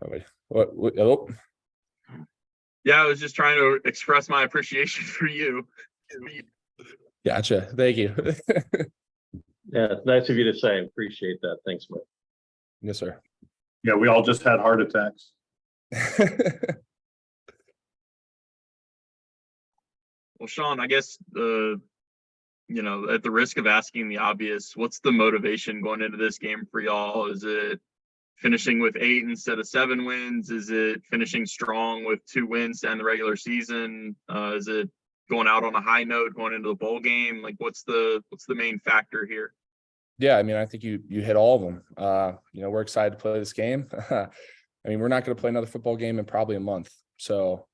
Oh, wait. What? Oh, Yeah, I was just trying to express my appreciation for you. gotcha. Thank you. Yeah, it's nice of you to say. Appreciate that. Thanks, Mike. Yes, sir. Yeah, we all just had heart attacks. Well, Sean, I guess at the risk of asking the obvious, what's the motivation going into this game for y'all? Is it finishing with 8 instead of 7 wins? Is it finishing strong with 2 wins to end the regular season? Is it going out on a high note going into the bowl game? Like, what's the main factor here? Yeah, I mean, I think you hit all of them. We're excited to play this game. I mean, we're not going to play another football game in probably a month. So,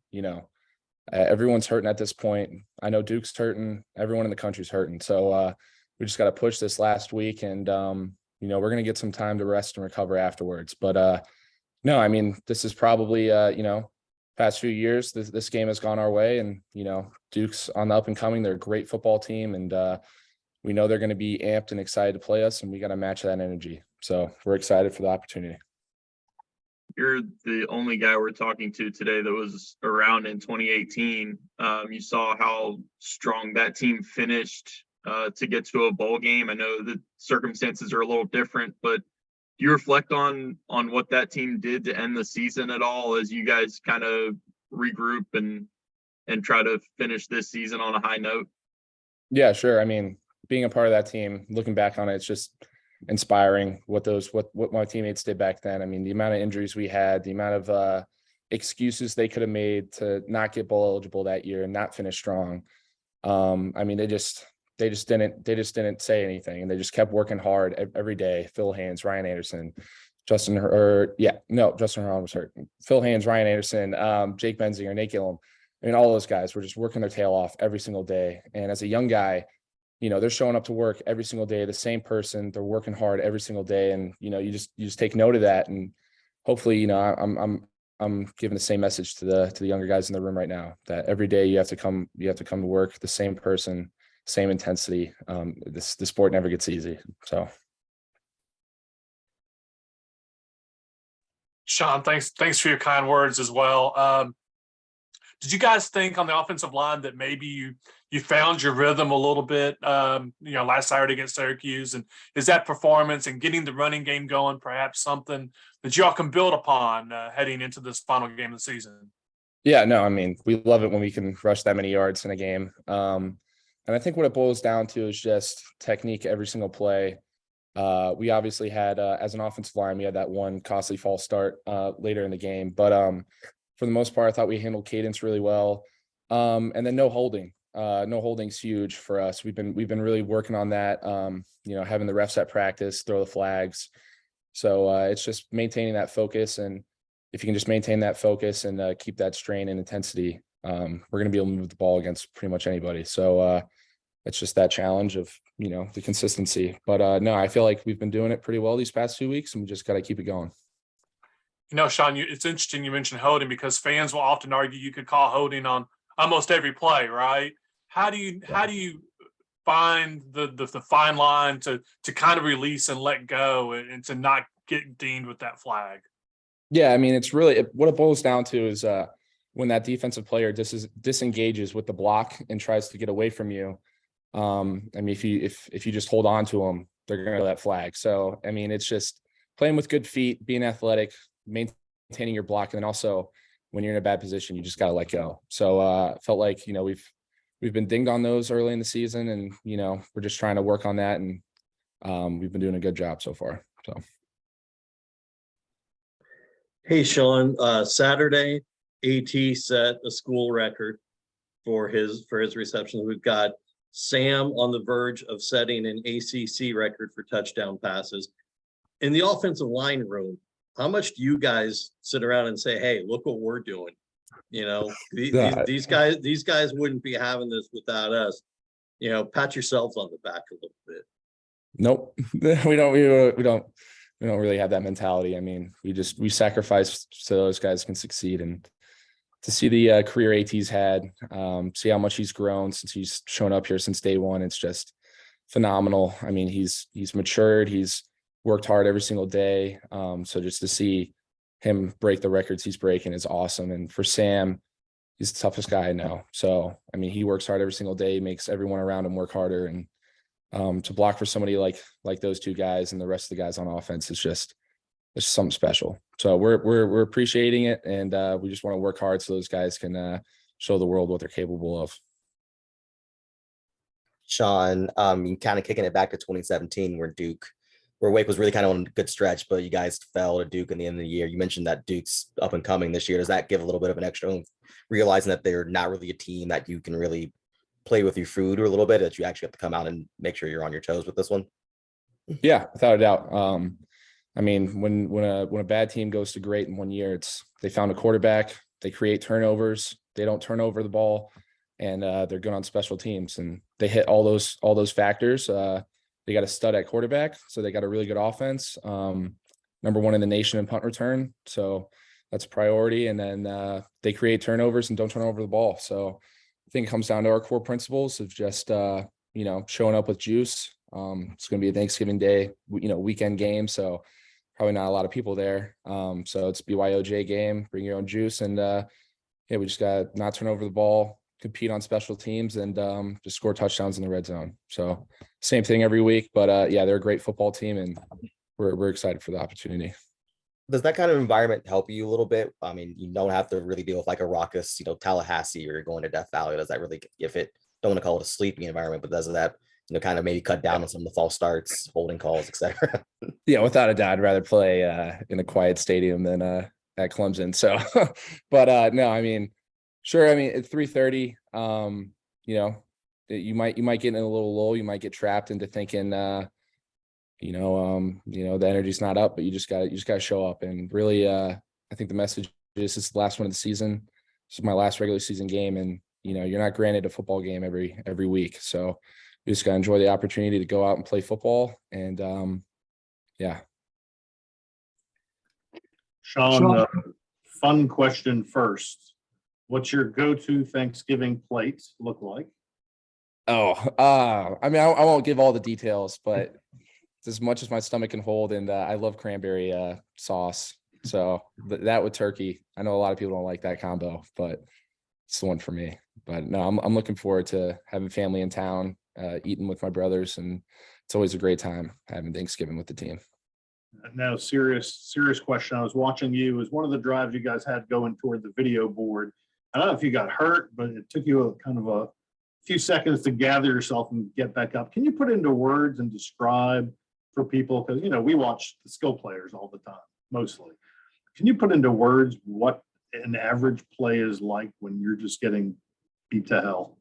everyone's hurting at this point. I know Duke's hurting. Everyone in the country's hurting. So we just got to push this last week, and we're going to get some time to rest and recover afterwards. But no, I mean, this is probably past few years this game has gone our way, and Duke's on the up and coming. They're a great football team, and we know they're going to be amped and excited to play us, and we got to match that energy. So we're excited for the opportunity. You're the only guy we're talking to today that was around in 2018. You saw how strong that team finished to get to a bowl game. I know the circumstances are a little different, but do you reflect on what that team did to end the season at all as you guys kind of regroup and try to finish this season on a high note? Yeah, sure. I mean, being a part of that team, looking back on it, it's just inspiring what my teammates did back then. I mean, the amount of injuries we had, the amount of excuses they could have made to not get bowl eligible that year and not finish strong. I mean, they just didn't say anything, and they just kept working hard every day. Phil Haynes, Ryan Anderson, Justin Herron was hurt. Phil Haynes, Ryan Anderson, Jake Benzinger, Nate Gillum. I mean, all those guys were just working their tail off every single day. And as a young guy, they're showing up to work every single day, the same person. They're working hard every single day, and you just take note of that. And hopefully, I'm giving the same message to the younger guys in the room right now, that every day you have to come to work, the same person, same intensity. The sport never gets easy. So, Sean, thanks for your kind words as well. Did you guys think on the offensive line that maybe you found your rhythm a little bit, last Saturday against Syracuse? And is that performance and getting the running game going perhaps something that y'all can build upon heading into this final game of the season? Yeah, no, I mean, we love it when we can rush that many yards in a game. And I think what it boils down to is just technique every single play. We obviously had, as an offensive line, we had that one costly false start later in the game. But for the most part, I thought we handled cadence really well. And then no holding. No holding's huge for us. We've been really working on that. Having the refs at practice, throw the flags. So it's just maintaining that focus. And if you can just maintain that focus and keep that strain and intensity, we're going to be able to move the ball against pretty much anybody. So it's just that challenge of, the consistency. But no, I feel like we've been doing it pretty well these past 2 weeks, and we just got to keep it going. Sean, it's interesting you mentioned holding, because fans will often argue you could call holding on almost every play, right? How do you find the fine line to kind of release and let go and to not get dinged with that flag? Yeah, I mean, it's really what it boils down to is when that defensive player disengages with the block and tries to get away from you. I mean, if you just hold on to them, they're going to that flag. So, I mean, it's just playing with good feet, being athletic, maintaining your block, and then also when you're in a bad position, you just got to let go. So felt like we've been dinged on those early in the season, and we're just trying to work on that, and we've been doing a good job so far. So, hey Sean, Saturday AT set a school record for his receptions. We've got Sam on the verge of setting an ACC record for touchdown passes. In the offensive line room, how much do you guys sit around and say, hey, look what we're doing? These guys wouldn't be having this without us. Pat yourselves on the back a little bit. Nope. we don't really have that mentality. I mean, we sacrifice so those guys can succeed, and to see the career AT's had, see how much he's grown since he's shown up here since day one. It's just phenomenal. I mean, he's matured. He's worked hard every single day. So just to see him break the records he's breaking is awesome. And for Sam, he's the toughest guy I know. So, I mean, he works hard every single day, makes everyone around him work harder. And to block for somebody like those two guys and the rest of the guys on offense is just, it's something special. So we're appreciating it. And we just want to work hard so those guys can show the world what they're capable of. Sean, you kind of kicking it back to 2017 where Wake was really kind of on a good stretch, but you guys fell to Duke in the end of the year. You mentioned that Duke's up and coming this year. Does that give a little bit of an extra oomph, realizing that they're not really a team that you can really play with your food or a little bit, that you actually have to come out and make sure you're on your toes with this one? Yeah, without a doubt. I mean, when a bad team goes to great in 1 year, they found a quarterback, they create turnovers, they don't turn over the ball, and they're good on special teams, and they hit all those factors. They got a stud at quarterback, so they got a really good offense. Number one in the nation in punt return, so that's a priority. And then they create turnovers and don't turn over the ball. So I think it comes down to our core principles of just showing up with juice. It's going to be a Thanksgiving Day, weekend game, so probably not a lot of people there. So it's BYOJ game, bring your own juice, and we just got to not turn over the ball, compete on special teams, and just score touchdowns in the red zone. So same thing every week, but they're a great football team, and we're excited for the opportunity. Does that kind of environment help you a little bit? I mean, you don't have to really deal with like a raucous, Tallahassee, or you're going to Death Valley. Does that really, don't want to call it a sleeping environment, but does that, kind of maybe cut down on some of the false starts, holding calls, etc.? Yeah, without a doubt, I'd rather play in a quiet stadium than at Clemson. So, but no, I mean, sure. I mean, at 3:30, you might get in a little lull. You might get trapped into thinking, the energy's not up, but you just gotta show up. And really, I think the message is, this is the last one of the season. This is my last regular season game, and you're not granted a football game every week. So you just gotta enjoy the opportunity to go out and play football. And Sean, fun question first. What's your go-to Thanksgiving plate look like? I mean, I won't give all the details, but it's as much as my stomach can hold. And I love cranberry sauce. So that with turkey. I know a lot of people don't like that combo, but it's the one for me. But no, I'm looking forward to having family in town, eating with my brothers, and it's always a great time having Thanksgiving with the team. Now, serious question. I was watching you. It was one of the drives you guys had going toward the video board. I don't know if you got hurt, but it took you a few seconds to gather yourself and get back up. Can you put into words and describe for people? Because, we watch the skill players all the time, mostly. Can you put into words what an average play is like when you're just getting beat to hell?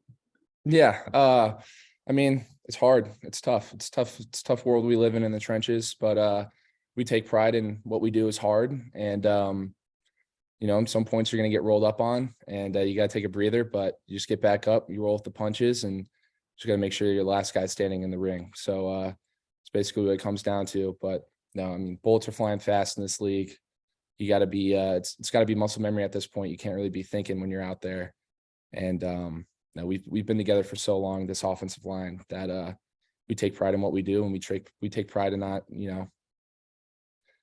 Yeah. I mean, it's hard. It's tough. It's tough world we live in the trenches, but we take pride in what we do is hard. And, in some points you're going to get rolled up on, and you got to take a breather, but you just get back up, you roll with the punches, and just got to make sure you're the last guy standing in the ring. So it's basically what it comes down to. But no, I mean, bullets are flying fast in this league. You got to be, it's got to be muscle memory at this point. You can't really be thinking when you're out there. And no, we've been together for so long, this offensive line, that we take pride in what we do, and we take pride in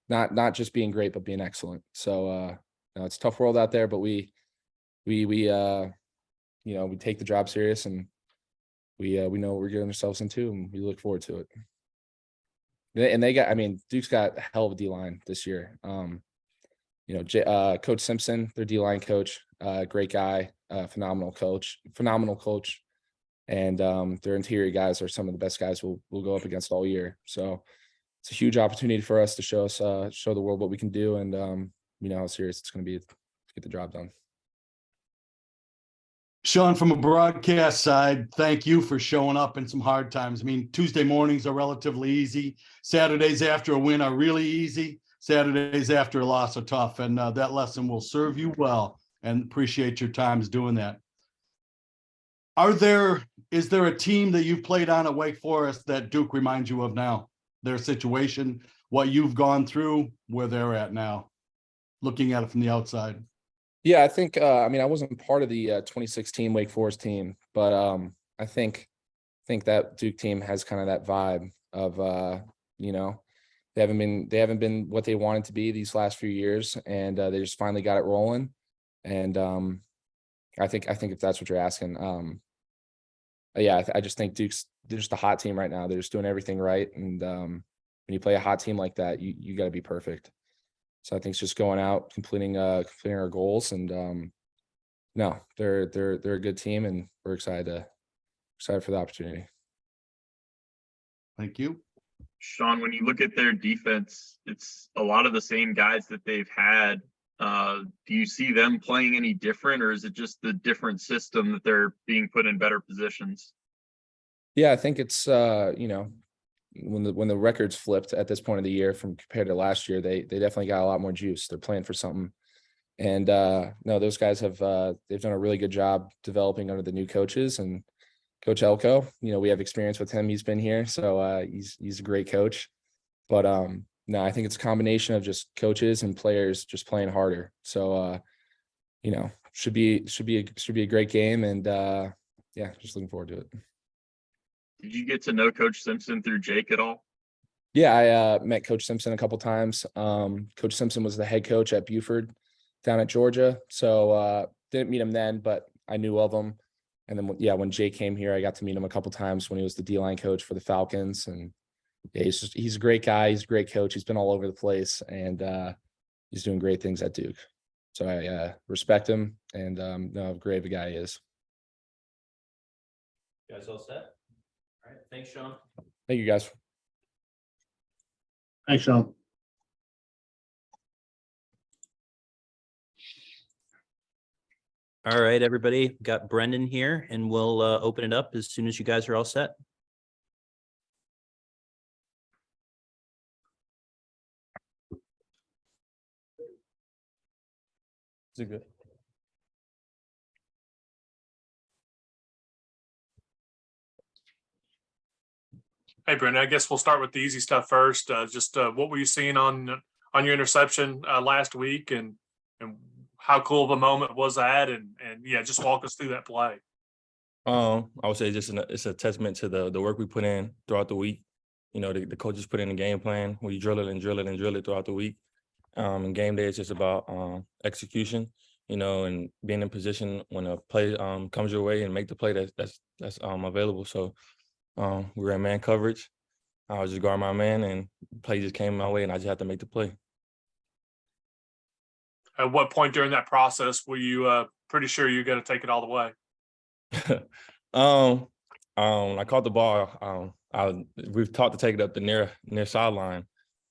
not just being great, but being excellent. So it's a tough world out there, but we take the job serious, and we know what we're getting ourselves into, and we look forward to it. And Duke's got a hell of a D-line this year. Coach Simpson, their D-line coach, great guy, phenomenal coach. And their interior guys are some of the best guys we'll go up against all year. So it's a huge opportunity for us to show the world what we can do, and how serious it's going to be to get the job done. Sean, from a broadcast side, thank you for showing up in some hard times. I mean, Tuesday mornings are relatively easy. Saturdays after a win are really easy. Saturdays after a loss are tough, and that lesson will serve you well, and appreciate your times doing that. Is there a team that you've played on at Wake Forest that Duke reminds you of now? Their situation, what you've gone through, where they're at now, looking at it from the outside? Yeah, I think, I wasn't part of the 2016 Wake Forest team, but I think that Duke team has kind of that vibe of, they haven't been what they wanted to be these last few years, and they just finally got it rolling. And I think if that's what you're asking, yeah, I just think they're just a hot team right now. They're just doing everything right, and when you play a hot team like that, you got to be perfect. So I think it's just going out, completing our goals, and no, they're a good team, and we're excited for the opportunity. Thank you. Sean, when you look at their defense, it's a lot of the same guys that they've had. Do you see them playing any different, or is it just the different system that they're being put in better positions? Yeah, I think it's when the records flipped at this point of the year from compared to last year, they definitely got a lot more juice. They're playing for something. And no, those guys have they've done a really good job developing under the new coaches, and Coach Elko, we have experience with him. He's been here, so he's a great coach. But no, I think it's a combination of just coaches and players just playing harder. So should be a great game, and yeah, just looking forward to it. Did you get to know Coach Simpson through Jake at all? Yeah, I met Coach Simpson a couple times. Coach Simpson was the head coach at Buford down at Georgia. So didn't meet him then, but I knew of him. And then, when Jake came here, I got to meet him a couple times when he was the D-line coach for the Falcons. And yeah, he's a great guy. He's a great coach. He's been all over the place, and he's doing great things at Duke. So I respect him, and know how great of a guy he is. You guys all set? All right, thanks, Sean. Thank you, guys. Thanks, Sean. All right, everybody, got Brendon here, and we'll open it up as soon as you guys are all set. Is it good? Hey, Brendon, I guess we'll start with the easy stuff first. Just what were you seeing on your interception last week, and how cool of a moment was that? And yeah, just walk us through that play. I would say it's a testament to the work we put in throughout the week. The coaches put in a game plan. We drill it throughout the week. And game day is just about execution, and being in position when a play comes your way and make the play that's available. So we ran man coverage. I was just guarding my man, and play just came my way, and I just had to make the play. At what point during that process were you pretty sure you got to take it all the way? I caught the ball. We've taught to take it up the near sideline.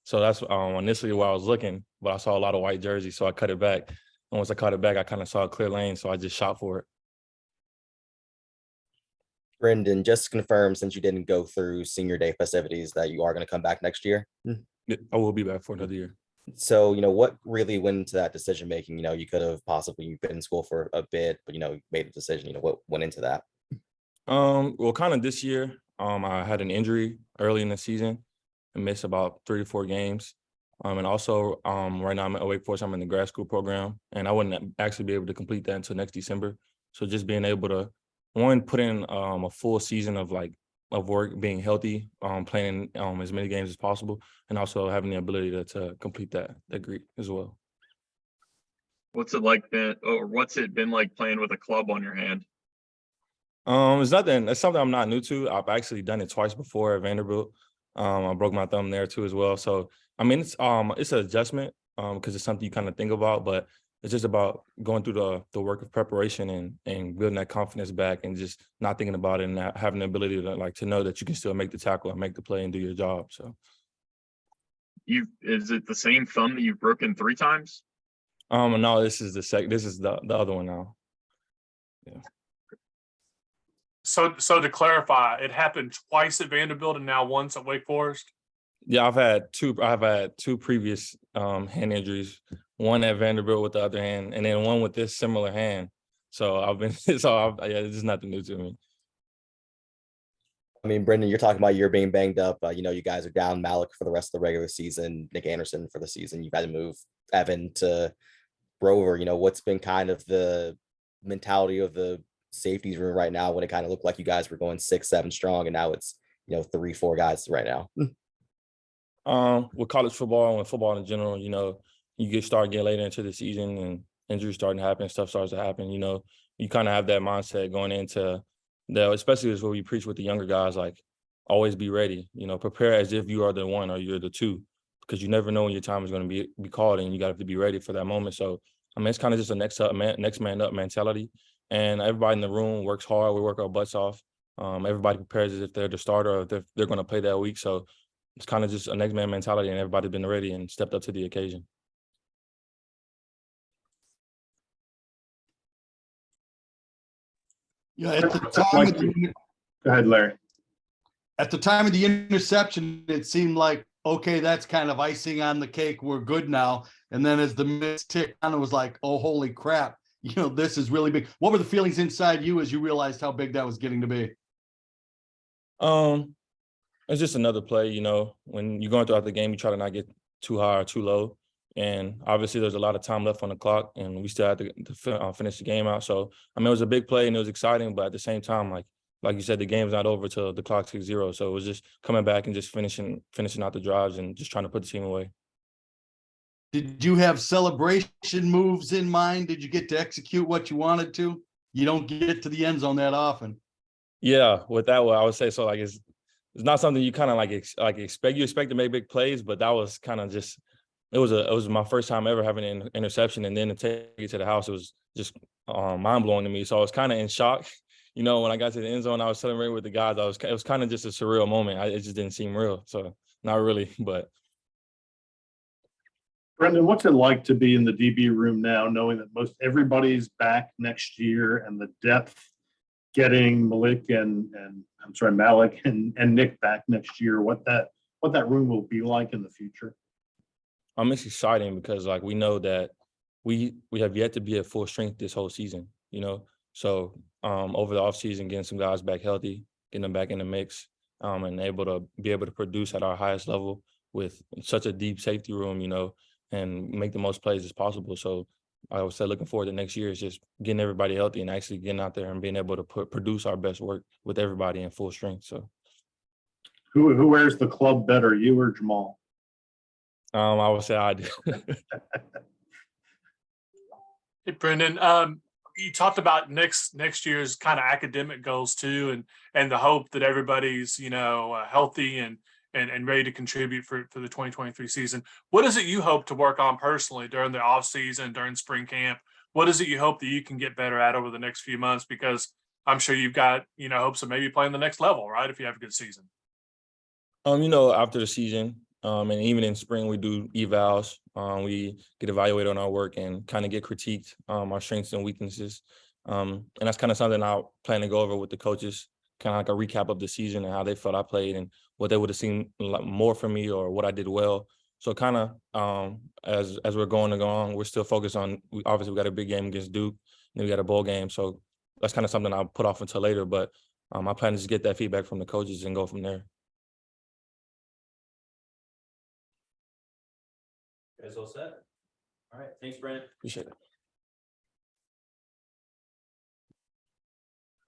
So that's initially where I was looking, but I saw a lot of white jerseys, so I cut it back. And once I cut it back, I kind of saw a clear lane, so I just shot for it. Brendon, just to confirm, since you didn't go through senior day festivities, that you are going to come back next year. Yeah, I will be back for another year. So, what really went into that decision making? You could have possibly been in school for a bit, but made a decision. What went into that? Well, kind of this year, I had an injury early in the season and missed about 3 to 4 games. And also, right now I'm at Wake Forest. I'm in the grad school program, and I wouldn't actually be able to complete that until next December. So just being able to, one, put in a full season of work, being healthy, playing as many games as possible, and also having the ability to complete that degree as well. What's it been like playing with a club on your hand? It's nothing. It's something I'm not new to. I've actually done it twice before at Vanderbilt. I broke my thumb there too as well. So I mean, it's an adjustment because it's something you kind of think about, but it's just about going through the work of preparation and building that confidence back, and just not thinking about it, and having the ability to know that you can still make the tackle and make the play and do your job. So, is it the same thumb that you've broken 3 times? No, this is the other one now. Yeah. So to clarify, it happened twice at Vanderbilt and now once at Wake Forest? Yeah, I've had two previous hand injuries. One at Vanderbilt with the other hand, and then one with this similar hand. So this is nothing new to me. I mean, Brendon, you're talking about you're being banged up. You guys are down Malik for the rest of the regular season, Nick Anderson for the season. You've had to move Evan to Rover. What's been kind of the mentality of the safeties room right now, when it kind of looked like you guys were going 6-7 strong, and now it's 3-4 guys right now? With college football and with football in general, you know, you start getting later into the season and injuries starting to happen, stuff starts to happen, you know, you kind of have that mindset going into especially as what we preach with the younger guys, like always be ready, you know, prepare as if you are the one or you're the two, because you never know when your time is going to be called and you got to be ready for that moment. So, I mean, it's kind of just a next man up mentality, and everybody in the room works hard. We work our butts off. Everybody prepares as if they're the starter or if they're going to play that week. So it's kind of just a next man mentality, and everybody's been ready and stepped up to the occasion. Yeah, at the I'd time like of the, Go ahead, Larry. at the time of the interception, it seemed like, okay, that's kind of icing on the cake. We're good now. And then as the minutes ticked on, it was like, oh, holy crap. You know, this is really big. What were the feelings inside you as you realized how big that was getting to be? It's just another play, you know, when you're going throughout the game, you try to not get too high or too low. And obviously there's a lot of time left on the clock and we still had to finish the game out. So, I mean, it was a big play and it was exciting, but at the same time, like you said, the game's not over till the clock ticks 0. So it was just coming back and just finishing out the drives and just trying to put the team away. Did you have celebration moves in mind? Did you get to execute what you wanted to? You don't get to the end zone that often. Yeah, with that one, I would say so. Like it's not something you kind of expect. You expect to make big plays, but that was kind of just it was my first time ever having an interception, and then to take it to the house, it was just mind blowing to me. So I was kind of in shock. You know, when I got to the end zone, I was celebrating with the guys. It was kind of just a surreal moment. It just didn't seem real. So not really, but. Brendon, what's it like to be in the DB room now, knowing that most everybody's back next year and the depth getting Malik and Nick back next year, what that room will be like in the future? It's exciting because like we know that we have yet to be at full strength this whole season, you know. So over the offseason, getting some guys back healthy, getting them back in the mix, and able to produce at our highest level with such a deep safety room, you know, and make the most plays as possible. So I would say looking forward to next year is just getting everybody healthy and actually getting out there and being able to produce our best work with everybody in full strength. So who wears the club better, you or Jamal? I would say I do. Hey, Brendon, you talked about next year's kind of academic goals too, and the hope that everybody's, you know, healthy and ready to contribute for the 2023 season. What is it you hope to work on personally during the off season, during spring camp? What is it you hope that you can get better at over the next few months? Because I'm sure you've got, you know, hopes of maybe playing the next level, right? If you have a good season. You know, after the season, and even in spring, we do evals. We get evaluated on our work and kind of get critiqued, our strengths and weaknesses. And that's kind of something I plan to go over with the coaches, kind of like a recap of the season and how they felt I played and what they would have seen more from me or what I did well. So kind of as we're going along, we're still focused on, obviously we got a big game against Duke, and then we got a bowl game. So that's kind of something I'll put off until later, but I plan to just get that feedback from the coaches and go from there. You guys all set? All right. Thanks, Brent. Appreciate it.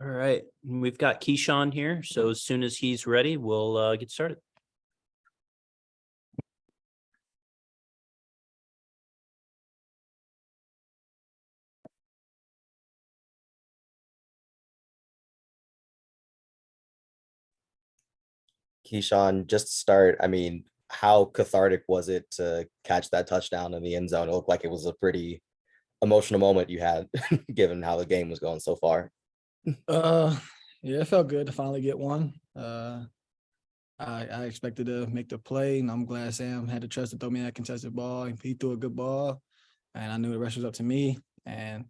All right. We've got Keyshawn here. So as soon as he's ready, we'll get started. Keyshawn, just to start, I mean, how cathartic was it to catch that touchdown in the end zone? It looked like it was a pretty emotional moment you had, given how the game was going so far. Yeah, it felt good to finally get one. I expected to make the play, and I'm glad Sam had the trust to throw me that contested ball, and he threw a good ball, and I knew the rest was up to me, and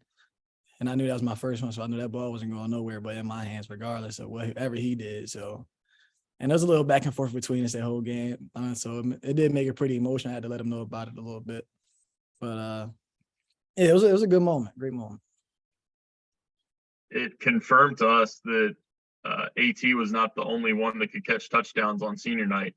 I knew that was my first one, so I knew that ball wasn't going nowhere but in my hands regardless of whatever he did. So, and there was a little back and forth between us that whole game, so it did make it pretty emotional. I had to let him know about it a little bit, but yeah, it was a good moment, great moment. It confirmed to us that AT was not the only one that could catch touchdowns on senior night.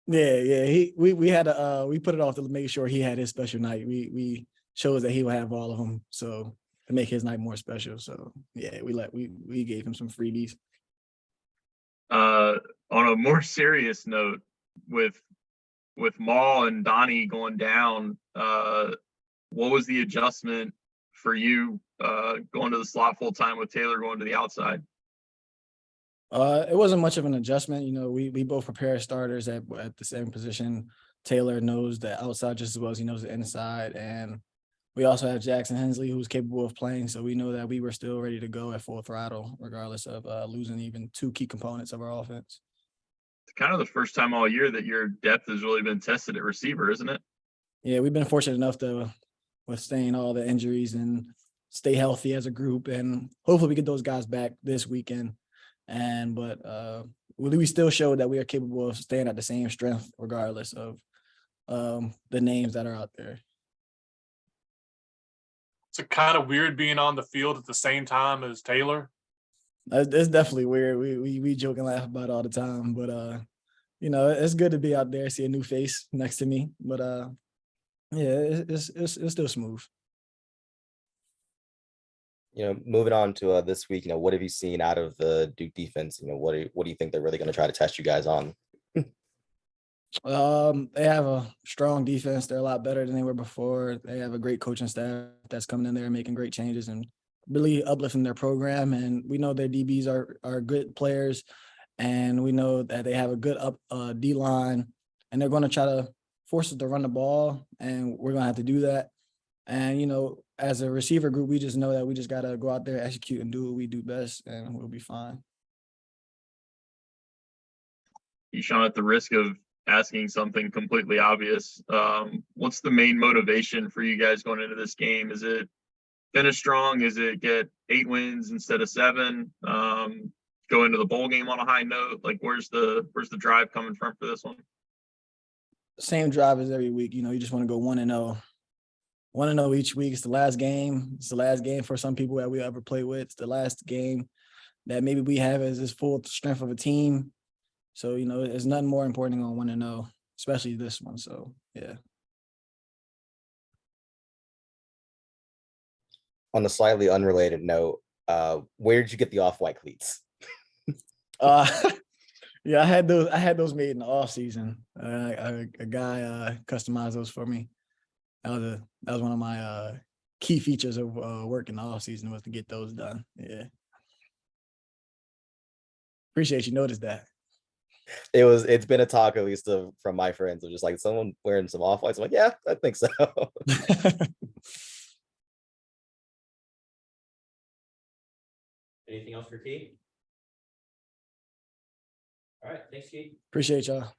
Yeah. We had we put it off to make sure he had his special night. We chose that he would have all of them, so to make his night more special. So yeah, we gave him some freebies. On a more serious note, with with Maul and Donnie going down, what was the adjustment for you going to the slot full time with Taylor going to the outside? It wasn't much of an adjustment. You know, we both prepare starters at the same position. Taylor knows the outside just as well as he knows the inside. And we also have Jackson Hensley, who's capable of playing. So we know that we were still ready to go at full throttle, regardless of losing even two key components of our offense. It's kind of the first time all year that your depth has really been tested at receiver, isn't it? Yeah, we've been fortunate enough to withstand all the injuries and stay healthy as a group. And hopefully we get those guys back this weekend. But we still showed that we are capable of staying at the same strength regardless of the names that are out there. It's kind of weird being on the field at the same time as Taylor. It's definitely weird. We joke and laugh about it all the time, but you know, it's good to be out there, see a new face next to me. But yeah, it's still smooth. You know, moving on to this week, you know, what have you seen out of the Duke defense? You know, what do you think they're really going to try to test you guys on? They have a strong defense. They're a lot better than they were before. They have a great coaching staff that's coming in there and making great changes and really uplifting their program. And we know their DBs are good players, and we know that they have a good D line, and they're going to try to force us to run the ball, and we're going to have to do that. And, you know, as a receiver group, we just know that we just got to go out there, execute, and do what we do best, and we'll be fine. Sean, at the risk of asking something completely obvious, what's the main motivation for you guys going into this game? Is it finish strong? Is it get 8 wins instead of 7? Go into the bowl game on a high note? Like, where's the drive coming from for this one? Same drive as every week. You know, you just want to go 1-0. 1-0 each week. It's the last game. It's the last game for some people that we ever play with. It's the last game that maybe we have as this full strength of a team. So, you know, there's nothing more important than 1-0, especially this one. So, yeah. On a slightly unrelated note, where did you get the off-white cleats? Yeah, I had those made in the off season. A guy customized those for me. That was one of my key features of work in the off season, was to get those done. Yeah. Appreciate you noticed that. It's been a talk, at least from my friends, of just like someone wearing some off-whites. I'm like, yeah, I think so. Anything else for Keith? All right, thanks, Keith. Appreciate y'all.